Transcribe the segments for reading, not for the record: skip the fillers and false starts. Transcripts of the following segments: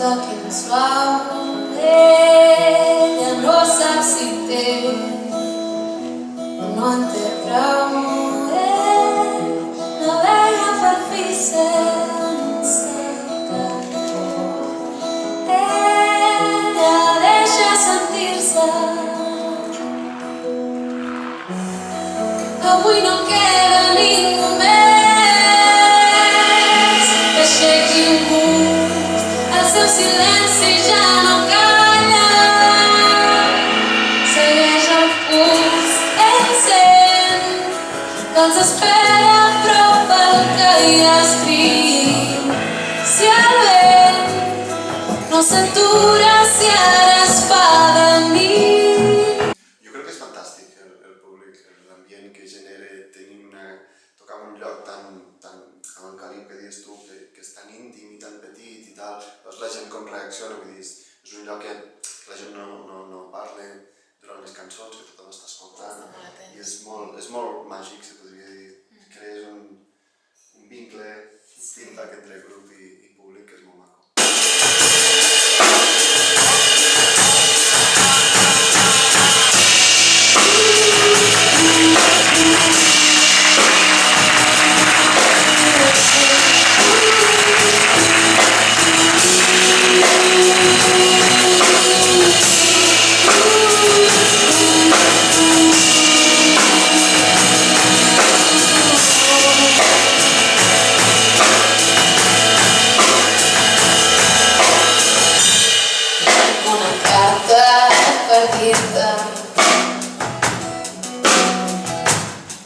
Toquin suau, ella no sap si té o no en té prou. Navega per fi sense cap por. Ella deixa sentir-se. Avui no queda ningú més. Deixa ningú. El seu silenci ja no calla, segueix el curs, ell sent que els espera a prop el que hi ha escrit. Si el vent no s'atura, si ara es fa de nit. Jo crec que és fantàstic el públic, l'ambient que genera tenir tocar en un lloc tan amb el Carib que dius tu, que és tan íntim i tan petit i tal, doncs la gent com reacciona, vull dir, és un lloc que la gent no parla durant les cançons, que tothom està escoltant, i és molt màgic, se podria dir, crees un vincle distinct entre grup i públic, que és molt maco.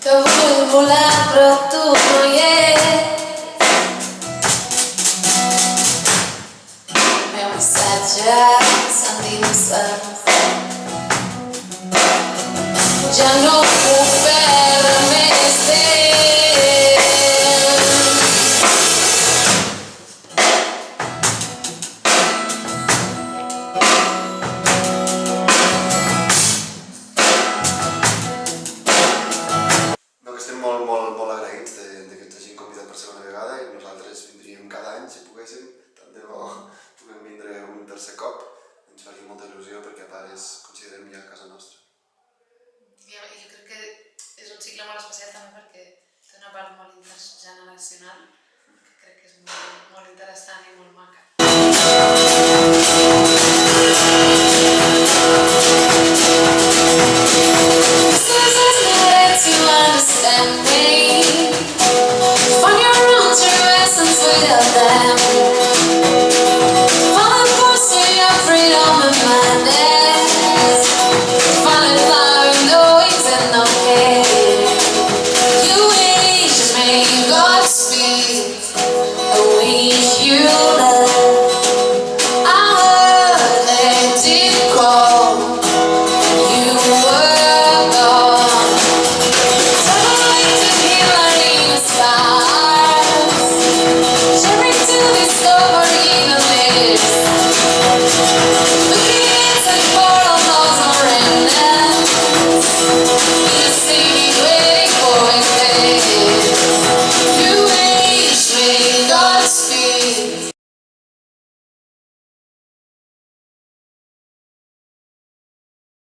Que vull volar però tu no hi ets. El meu missatge s'endinsa. Ja no puc perdre més temps. Estem molt agraïts que ens hagin convidat per segona vegada i nosaltres vindríem cada any si poguéssim, tant de bo puguem vindre un tercer cop, ens faria molta il·lusió perquè a part considerem ja casa nostra. Jo crec que és un cicle molt especial també perquè té una part molt intergeneracional que crec que és molt interessant i molt maca.